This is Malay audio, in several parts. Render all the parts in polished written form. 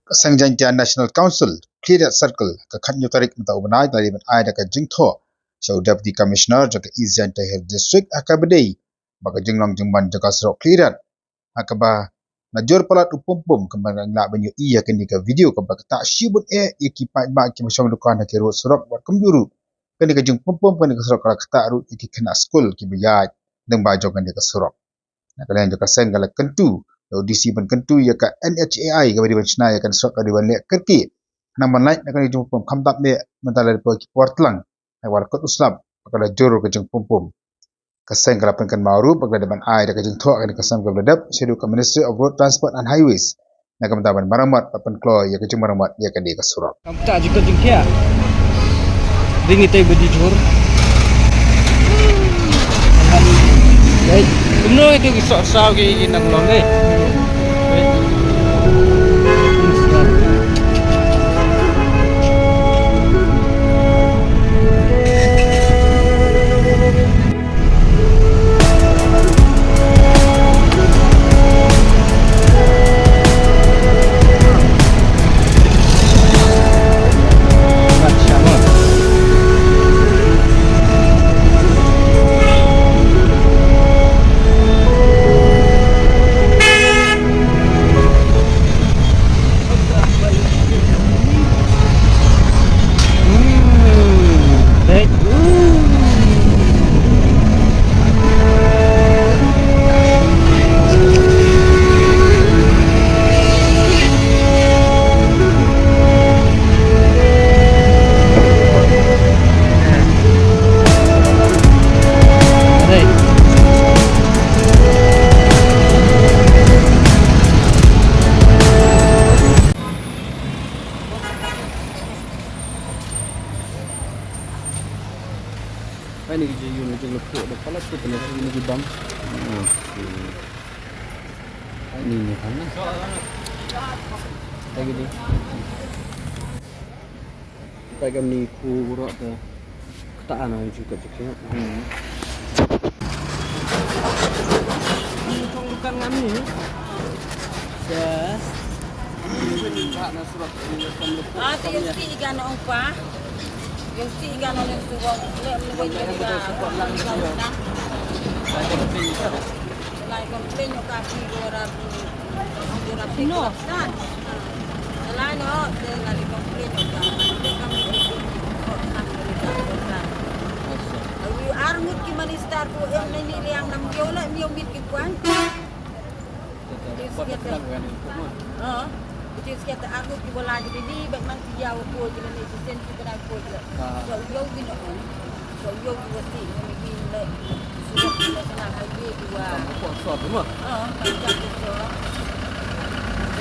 Sangjantian National Council Clear Circle ka khanyo tarik mata ubanai dari ban ai da ka jingtho so Deputy Commissioner jaka Eastern Tahir District akabadei baka jinglong jingban jaka serok clearan akaba najur palat upum kembang nak banyu iya kini ka video ka baka tak shibut iki pa ki masyong dukan ke ro serok buat kemburu kini ka jing pum kini ka serok ka tak ru iki kena school ki bayat deng ba jong kini ka serok nak kalian jaka sen galak kentu audisi ban kentu ya ka NHAI ka bari bancna ya kan serok ka di ban lek kerki naman lain nak kali jing pum kamtap me mentala di portlang ai war kot uslam pakala jor ka jing pum kaseng kala penkan maru pakala depan ai da ka jing tho ka kasam ka bladap sedu ka Ministry of Road Transport and Highways nak kamtaban maramat papan klo ya ka jing maramat ya ka di ka surap kamta jika jing kia ring itu bedi jor baik benar itu kisah saw ke inang long deh ini je yun je lepuk dah pala tu kena ini je bang ini ni kan lagi ni pakai ni ku urat dah ketaan orang juga cakap ini bukan kami yes ini tak nak surat tu yang si ikan apa yung si ikan oleh surat lebih juga lain komplain yung kaki gorap no kan lain oh dengan komplain yung kami armut ki manistar ko yung naniliang nam yola yung mit ki kwan itu sekitar aku di bola jadi ni baik man jauh ko jadi ni sen kita nak ko so yo gino so yo wati ni le sudah kita senang lagi dua ko so semua macam itu so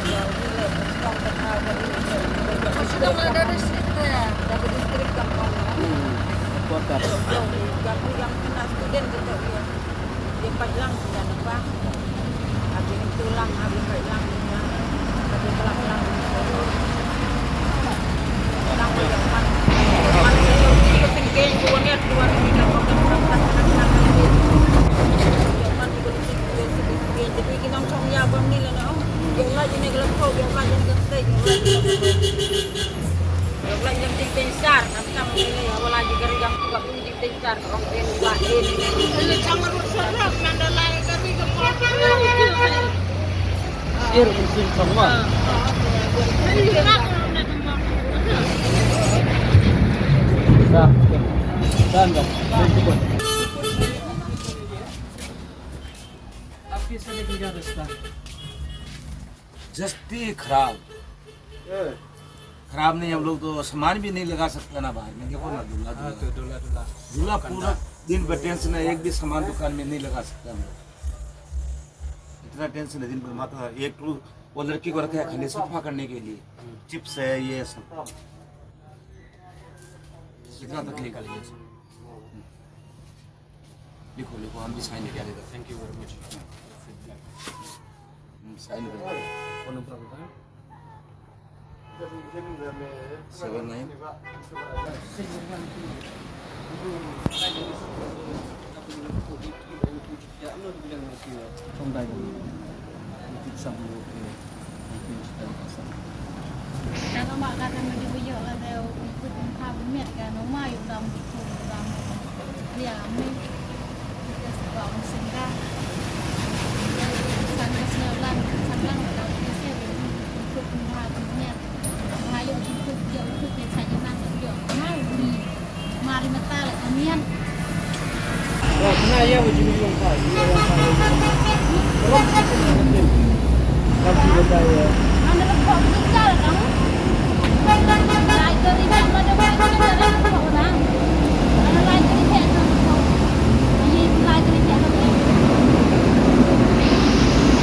ni le stop tahu ni sudah ada distrik ya dapat distrik kampung kota yang kena student gitu ya dia pajang sudah nampak habis tulang habis pajang habis pelan-pelan lang itu tinggal buahnya keluar kita jadi kita ngomongnya bang ni lah no yang lain ni kalau kau yang lain yang stay yang lain yang tinggal besar tapi kamu ni awal lagi kerja juga pun tinggal besar orang yang lain ini jangan bersorak nanda lain kami kemudian ir usul semua dan cukup आपकी समय की क्या रास्ता जस्ती खराब नहीं हम लोग तो सामान भी नहीं लगा सकते ना बाहर में देखो ना दूल्हा पूरा दिन भर टेंशन है एक भी सामान दुकान में नहीं लगा सकते हम लोग इतना टेंशन है दिन भर माता एक तो वो लड़की को रखा है खाली सफा करने के लिए चिप्स है ये सब कितना तकलीफ है लिखो लिखो हम भी साइन लेके आ देते thank you very much sign phone number बताएं 79 trong đại mục Kalau mak kata mau dibujuk kata ikut empat minit kan, rumah yuk dalam itu dalam dia ambil kita sebab musim dah. Sana senelan, sana kalau kita ikut empat minit, ayo ikut jauh ikut yang saya nak jauh. Mau ni mari mata lah kamian. Oh, kena ya uji minum kai. Belum Kaki bedaya. Anda lepas meninggal kamu. Lain dari yang ada banyak dari orang. Anda lain dari yang kamu. Ini lain dari yang kamu.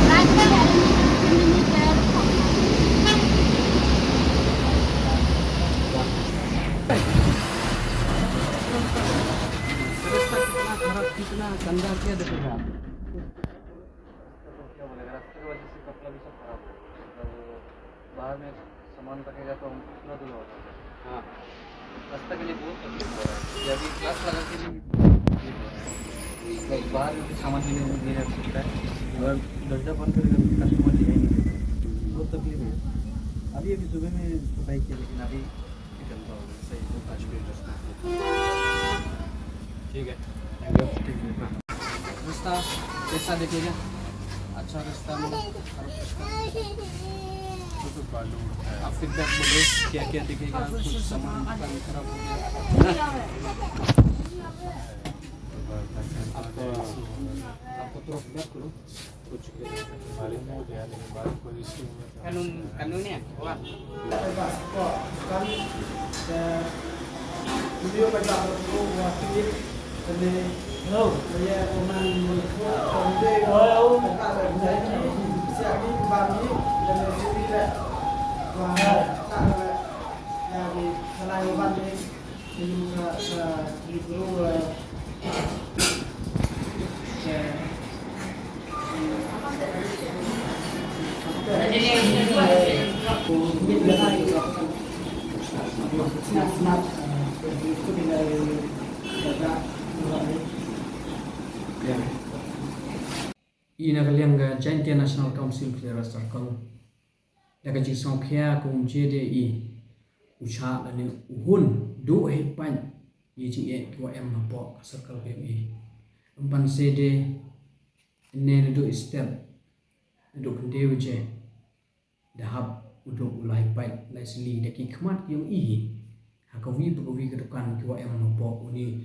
Lain dari yang ini dari kamu. Terus kita harap kita ganda dia ada berapa? क्या बोलेगा रास्ते की वजह से कपड़ा भी सब खराब हो मतलब बाहर में सामान रखेगा तो कितना दूर होगा हाँ रास्ते के लिए बहुत तकलीफ हो रहा है ये अभी क्लास लगा के भी मतलब बाहर में कुछ सामान भी नहीं रख सकता है अगर दर्जा बंद करेगा तो कस्टमर ले ही नहीं देगा बहुत तकलीफ है अभी सुबह में सफाई की लेकिन अभी निकलता होगा सही तो आज भी रास्ता ठीक है रास्ता कैसा दिखेगा अच्छा रास्ता में आप फीडबैक बोलो क्या क्या दिखेगा कुछ सामान दुकान खराब हो गया आपको तो फीडबैक करो कुछ कानून ya wah video pada waktu ini hello saya Oman Mulku Konde kata saya siap di bagi dan sini wah tak dari selain bagi juga di guru Ina kaliang ga Giant National Council Clear Circle daga jisong khia kum JDE ucha lane uhun do he pan yiji e ko em po circle BME umpan CD ne do step do kunde uje dahab uduk ulai pai lai sili daki khmat yung I hakawi bukawi ke dukan ko em po uni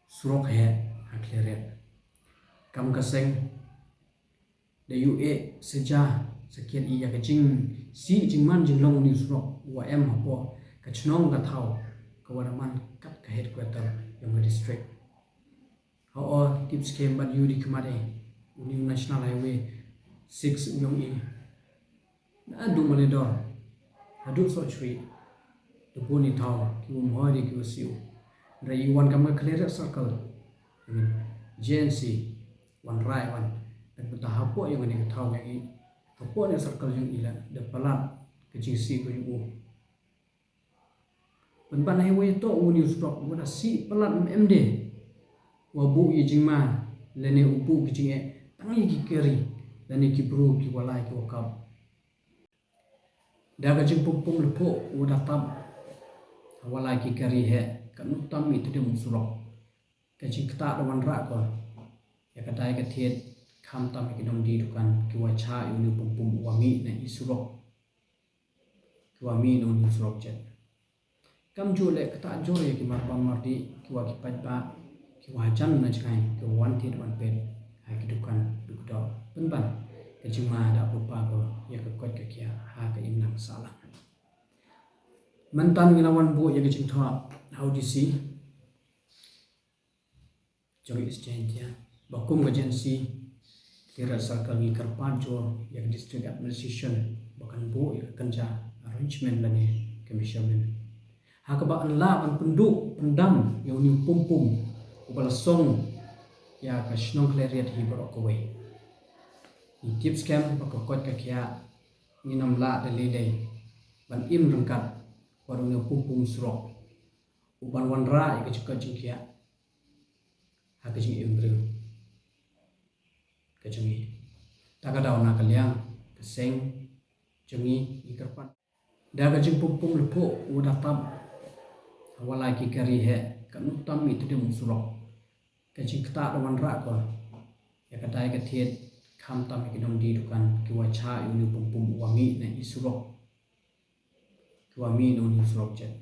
surok he hakleret kam kaseng da UA seja sekian iya ke jing si jingman jinglong ni surok wa em hapo ka chnong ka thau ka waraman kat ka headquarter yang district how tips came but you di kemare uni national highway 6 yung I na du manedor adu so chui the boni thau ki mo di ki siu ra iwan kam ka clear circle GNC one right one dan bertahap yang ini tahu yang ini apa yang circle yang ila dan pelat ke JC ko yung penpan highway to uni stop wala si pelat MD wabu i jingma lene upu ki jinge tangi ki keri lene ki bro ki wala ki wakap daga jing pum lepo udah tam wala ki keri he kan utam itu dia musurok ke jing kata lawan rak ko ya kadai ke tiet kam tam ki dong di dukan ki wacha uni pum wami na isurok ki wami no ni surok jet kam jole kata jole ki mar mardi ki wa ki pa ki wajan na jkai ki wanted wan pet ha ki dukan dukdo penban ke jima da pupa ko ya ke kot ke kia ha ke inang salah mantan nginawan bu ya ke jing tha how do you see joy is change ya bakum agency kira circle ni karpanjo yang district administration bahkan bu ya kerja arrangement lani commission ha ka ba anla an penduk pendam yang ni pum ubala song ya ka snong clariat hi bro ko we ni tips cam bakot ka kya ni nam la de le ban im rangkat warung pum surok uban wan ra ka chika jingkia ha ka jing imbre kecungi taka daw na kalyang keseng cungi ikarpan daga jing pum lepo udah tam wala ki kari he kan tam itu dia musurok ka jing kata dawan ra ko ya kadai ka thiet kham tam ki dom di dukan ki wa cha yu pum wami na isurok ki wami no ni surok jet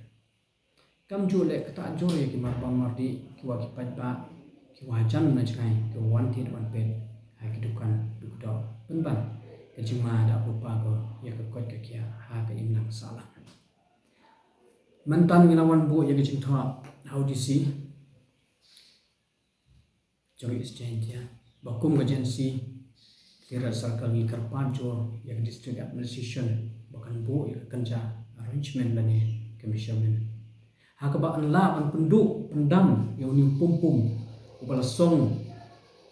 kam ju le kata jore ki mar bang mar di ki wa ki pat ba ki wa jan na jkai ki wan thiet wan pet hai ki dukan du do ban ka jing ma da pa ko ya ka kot ka kia ha ka im nang sala mantan ginawan bu ya gicing tha how do you see joy exchange ya bakum agency kira circle ni karpan jo ya district administration bakan bu ya kanja arrangement lani commission ha ka ba an la an penduk pendam ya ni pum ubala song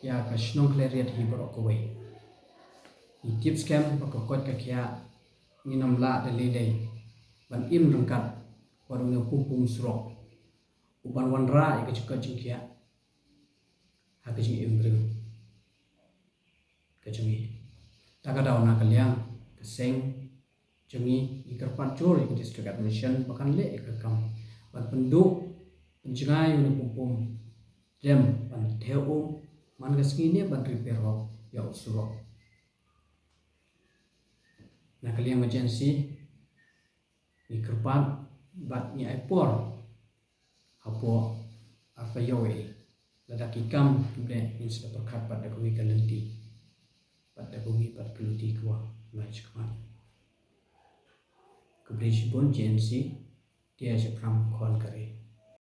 ya ka shnong clariat hi bro ko we ni tips cam bakot ka kia ni nam la de le ban im rangkat warung yang pum surok uban wanra ika cuka jingkia haka jing imbril ka jungi taka daw na kalyang kaseng jungi ikarpan chor ika district admission bakan le ika kam ban penduk penjengai uni pum rem ban theo man gaskini ban repair ho ya surok na kalyang emergency ikarpan bat ni aipor hapo apa yoe ladaki kam tude insda perkat pada kui kalenti pada bumi pada keluti kwa mai chkma kubri jibon jensi dia je pram khon kare